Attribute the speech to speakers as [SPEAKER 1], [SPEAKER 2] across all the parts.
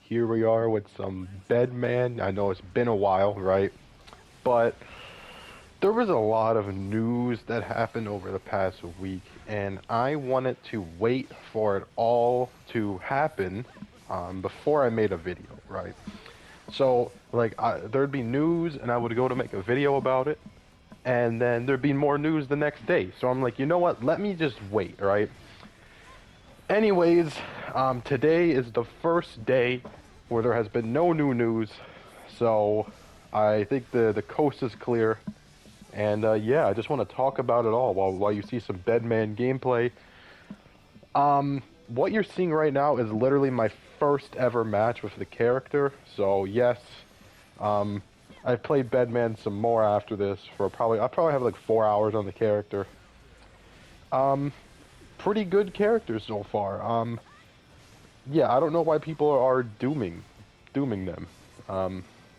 [SPEAKER 1] here we are with some Bedman. I know it's been a while, right? But there was a lot of news that happened over the past week, and I wanted to wait for it all to happen before I made a video, right? So, like, there'd be news, and I would go to make a video about it, and then there'd be more news the next day. So I'm like, you know what? Let me just wait, right? Anyways, today is the first day where there has been no new news, so I think the coast is clear. And yeah, I just want to talk about it all while you see some Bedman gameplay. What you're seeing right now is literally my first ever match with the character. So yes, I've played Bedman some more after this for I'll probably have like 4 hours on the character. Pretty good characters so far. Yeah, I don't know why people are dooming them.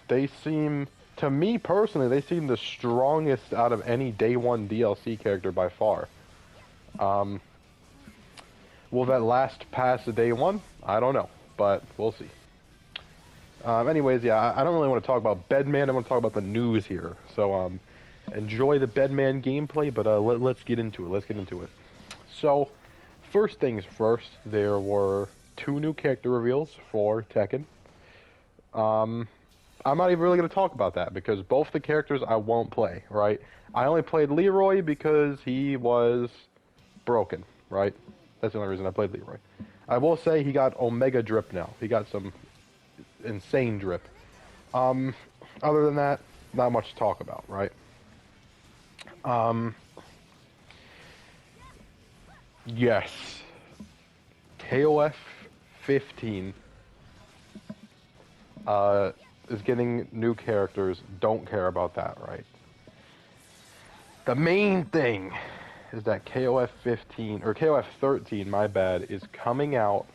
[SPEAKER 1] They seem, to me personally, they seem the strongest out of any day one DLC character by far. Will that last past the day one? I don't know, but we'll see. Anyways, yeah, I don't really want to talk about Bedman. I want to talk about the news here. So, enjoy the Bedman gameplay, but let's get into it. So, first things first, there were 2 new character reveals for Tekken. I'm not even really going to talk about that because both the characters I won't play, right? I only played Leroy because he was broken, right? That's the only reason I played Leroy. I will say he got Omega drip now. He got some insane drip. Other than that, not much to talk about, right? Yes. KOF 15 is getting new characters. Don't care about that, right? The main thing is that KOF 15, or KOF 13, my bad, is coming out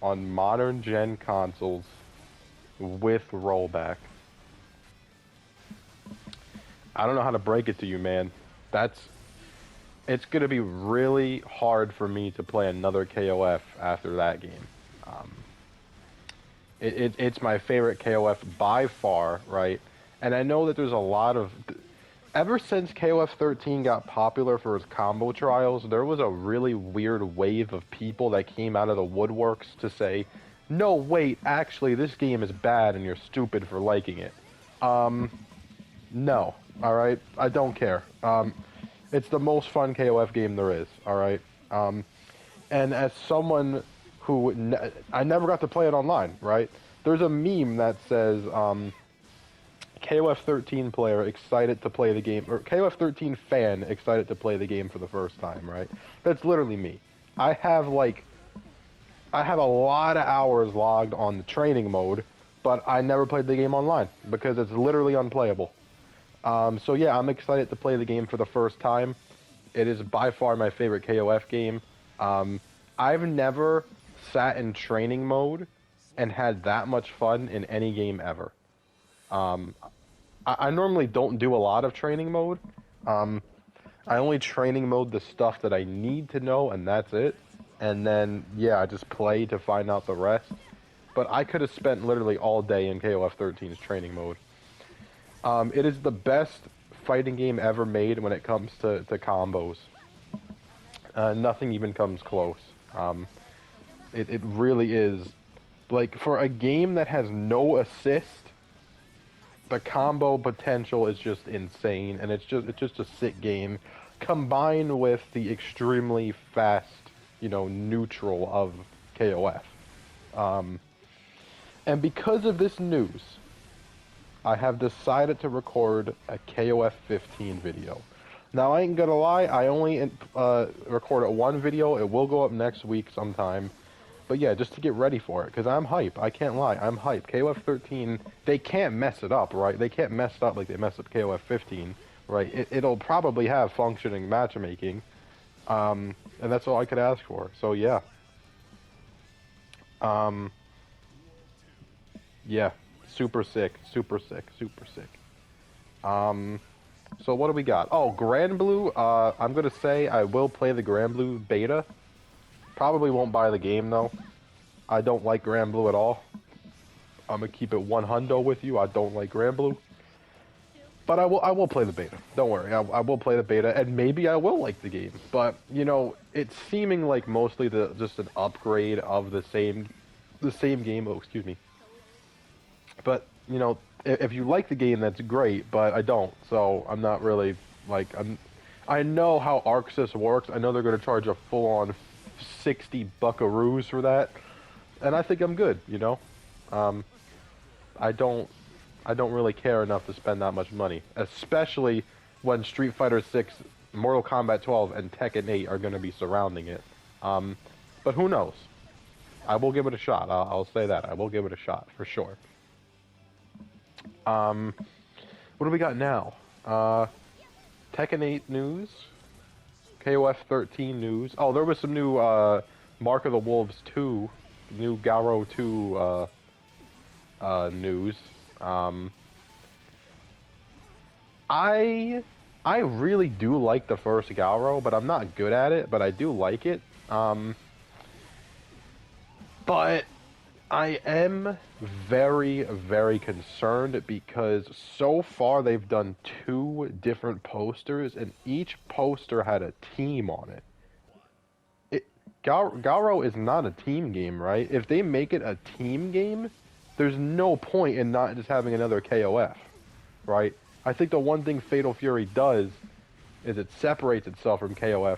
[SPEAKER 1] on modern gen consoles with rollback. I don't know how to break it to you, man. It's going to be really hard for me to play another KOF after that game. It's my favorite KOF by far, right? And I know that there's a lot of... Ever since KOF 13 got popular for its combo trials, there was a really weird wave of people that came out of the woodworks to say, no, wait, actually, this game is bad and you're stupid for liking it. No, alright? I don't care. It's the most fun KOF game there is, alright? And as someone who... I never got to play it online, right? There's a meme that says, KOF 13 player excited to play the game, or KOF 13 fan excited to play the game for the first time, right? That's literally me. I have a lot of hours logged on the training mode, but I never played the game online because it's literally unplayable. So yeah, I'm excited to play the game for the first time. It is by far my favorite KOF game. I've never sat in training mode and had that much fun in any game ever. I normally don't do a lot of training mode. I only training mode the stuff that I need to know, and that's it. And then, yeah, I just play to find out the rest. But I could have spent literally all day in KOF 13's training mode. It is the best fighting game ever made when it comes to combos. Nothing even comes close. It really is. Like, for a game that has no assist, the combo potential is just insane, and it's just a sick game, combined with the extremely fast, neutral of KOF. And because of this news, I have decided to record a KOF 15 video. Now, I ain't gonna lie, I only recorded one video. It will go up next week sometime. But yeah, just to get ready for it, because I'm hype. I can't lie, I'm hype. KOF 13, they can't mess it up, right? They can't mess it up like they messed up KOF 15, right? It'll probably have functioning matchmaking, and that's all I could ask for. So yeah. Yeah, super sick. So what do we got? Oh, Grand Blue, I'm gonna say I will play the Grand Blue beta. Probably won't buy the game, though. I don't like Grand Blue at all. I'm gonna keep it 100 with you. I don't like Granblue. But I will play the beta. Don't worry, I will play the beta, and maybe I will like the game. But you know, it's seeming like mostly just an upgrade of the same game. Oh, excuse me. But you know, if you like the game, that's great. But I don't, so I'm not really like I know how ArcSys works. I know they're going to charge a full-on 60 buckaroos for that, and I think I'm good. You know, I don't really care enough to spend that much money, especially when Street Fighter 6, Mortal Kombat 12, and Tekken 8 are going to be surrounding it. But who knows? I will give it a shot. I'll say that. I will give it a shot, for sure. What do we got now? Tekken 8 news. KOF 13 news. Oh, there was some new Mark of the Wolves 2, new Garo 2 news. I really do like the first Garo, but I'm not good at it, but I do like it. But I am very, very concerned because so far they've done 2 different posters, and each poster had a team on it. Garo is not a team game, right? If they make it a team game, there's no point in not just having another KOF, right? I think the one thing Fatal Fury does is it separates itself from KOF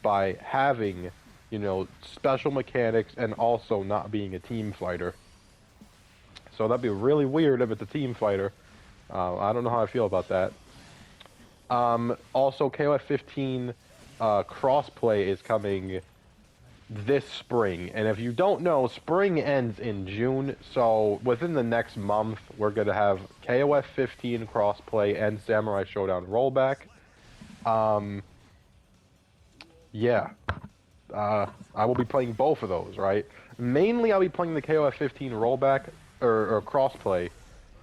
[SPEAKER 1] by having, you know, special mechanics and also not being a team fighter. So that'd be really weird if it's a team fighter. I don't know how I feel about that. Also, KOF 15 crossplay is coming this spring, and if you don't know, spring ends in June, so within the next month we're gonna have KOF 15 crossplay and Samurai Showdown rollback. Yeah, I will be playing both of those, right? Mainly I'll be playing the KOF 15 rollback or crossplay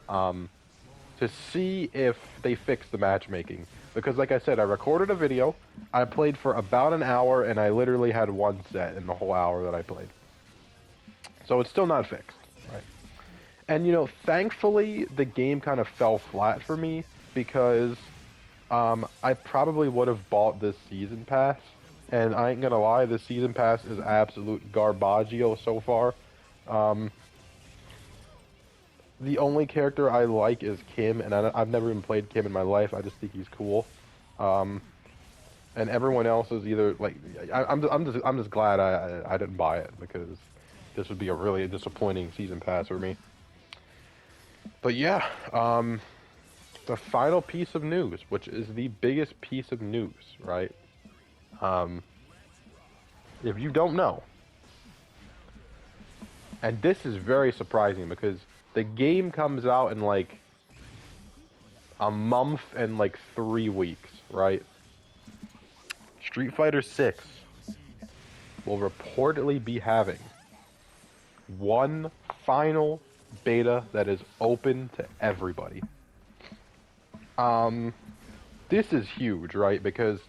[SPEAKER 1] to see if they fix the matchmaking. Because like I said, I recorded a video, I played for about an hour, and I literally had 1 set in the whole hour that I played. So it's still not fixed, right? And you know, thankfully, the game kind of fell flat for me, because I probably would have bought this season pass, and I ain't gonna lie, the season pass is absolute garbaggio so far. The only character I like is Kim, and I've never even played Kim in my life. I just think he's cool. And everyone else is either like I'm just glad I didn't buy it, because this would be a really disappointing season pass for me. But yeah, the final piece of news, which is the biggest piece of news, right? If you don't know, and this is very surprising because the game comes out in like a month and like 3 weeks, right? Street Fighter 6 will reportedly be having one final beta that is open to everybody. This is huge, right? Because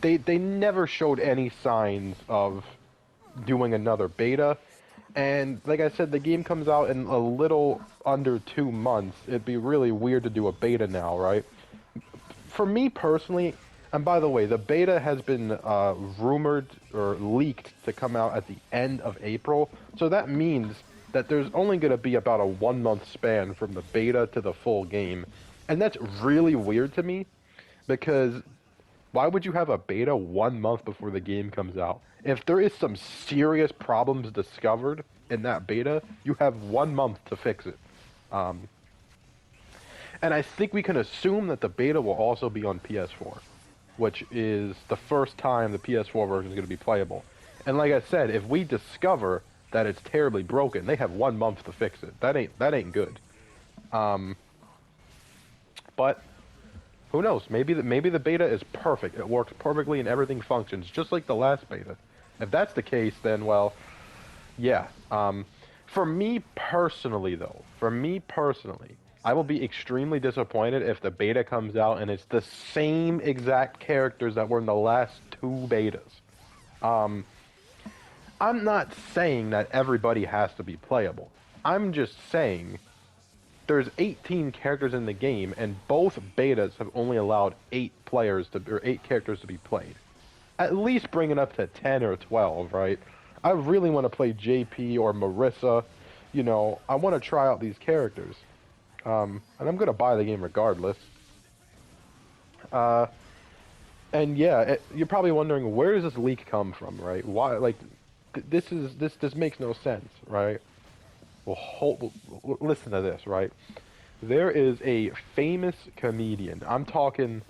[SPEAKER 1] they never showed any signs of doing another beta. And like I said, the game comes out in a little under 2 months. It'd be really weird to do a beta now, right? For me personally, and by the way, the beta has been rumored or leaked to come out at the end of April. So that means that there's only going to be about a 1 month span from the beta to the full game. And that's really weird to me, because why would you have a beta 1 month before the game comes out? If there is some serious problems discovered in that beta, you have 1 month to fix it. And I think we can assume that the beta will also be on PS4, which is the first time the PS4 version is going to be playable. And like I said, if we discover that it's terribly broken, they have 1 month to fix it. That ain't good. But who knows? Maybe the beta is perfect. It works perfectly and everything functions just like the last beta. If that's the case, then well, yeah. For me personally, though, I will be extremely disappointed if the beta comes out and it's the same exact characters that were in the last 2 betas. I'm not saying that everybody has to be playable. I'm just saying, there's 18 characters in the game, and both betas have only allowed 8 characters to be played. At least bring it up to 10 or 12, right? I really want to play JP or Marissa. You know, I want to try out these characters. And I'm going to buy the game regardless. And yeah, you're probably wondering, where does this leak come from, right? Why, like, this makes no sense, right? Well, listen to this, right? There is a famous comedian. I'm talking,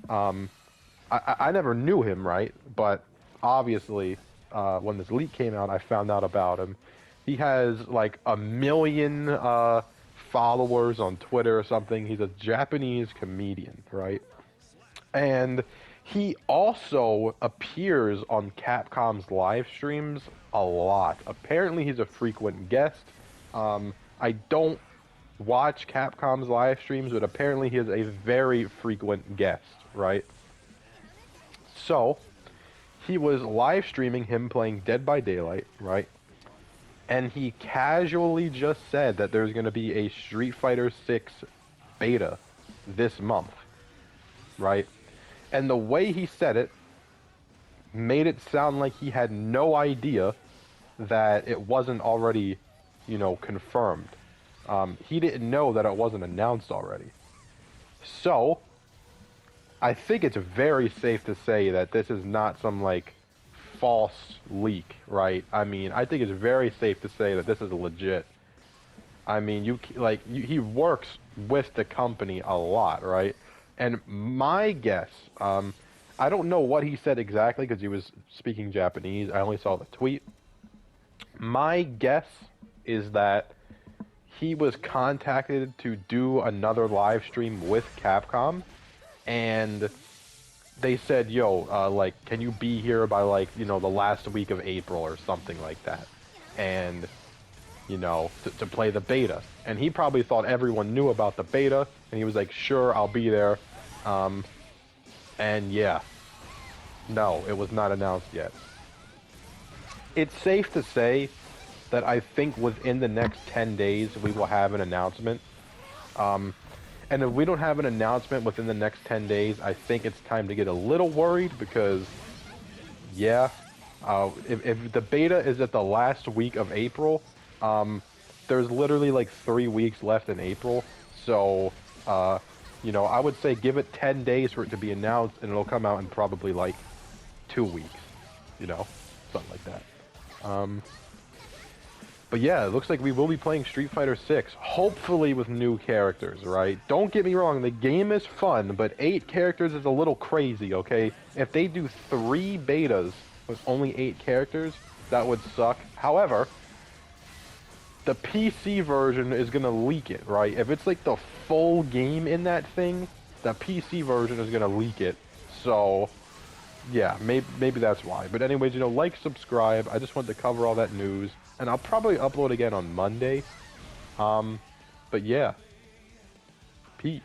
[SPEAKER 1] I never knew him, right? But obviously, when this leak came out, I found out about him. He has like 1 million followers on Twitter or something. He's a Japanese comedian, right? And he also appears on Capcom's live streams a lot. Apparently, he's a frequent guest. I don't watch Capcom's live streams, but apparently he is a very frequent guest, right? So, he was live streaming him playing Dead by Daylight, right? And he casually just said that there's going to be a Street Fighter 6 beta this month, right? And the way he said it made it sound like he had no idea that it wasn't already, you know, confirmed. He didn't know that it wasn't announced already. So, I think it's very safe to say that this is not some, like, false leak, right? I mean, I think it's very safe to say that this is legit. I mean, he works with the company a lot, right? And my guess, I don't know what he said exactly because he was speaking Japanese. I only saw the tweet. My guess is that he was contacted to do another live stream with Capcom, and they said, yo, like, can you be here by, like, you know, the last week of April or something like that, and, you know, to play the beta. And he probably thought everyone knew about the beta, and he was like, sure, I'll be there. And yeah, no, it was not announced yet. It's safe to say that I think within the next 10 days we will have an announcement. And if we don't have an announcement within the next 10 days, I think it's time to get a little worried because, yeah, if the beta is at the last week of April, there's literally like 3 weeks left in April. So, you know, I would say give it 10 days for it to be announced, and it'll come out in probably like 2 weeks, you know, something like that. But yeah, it looks like we will be playing Street Fighter 6, hopefully with new characters, right? Don't get me wrong, the game is fun, but 8 characters is a little crazy, okay? If they do 3 betas with only 8 characters, that would suck. However, the PC version is going to leak it, right? If it's like the full game in that thing, the PC version is going to leak it. So, yeah, maybe that's why. But anyways, you know, like, subscribe. I just wanted to cover all that news. And I'll probably upload again on Monday. But yeah. Peace.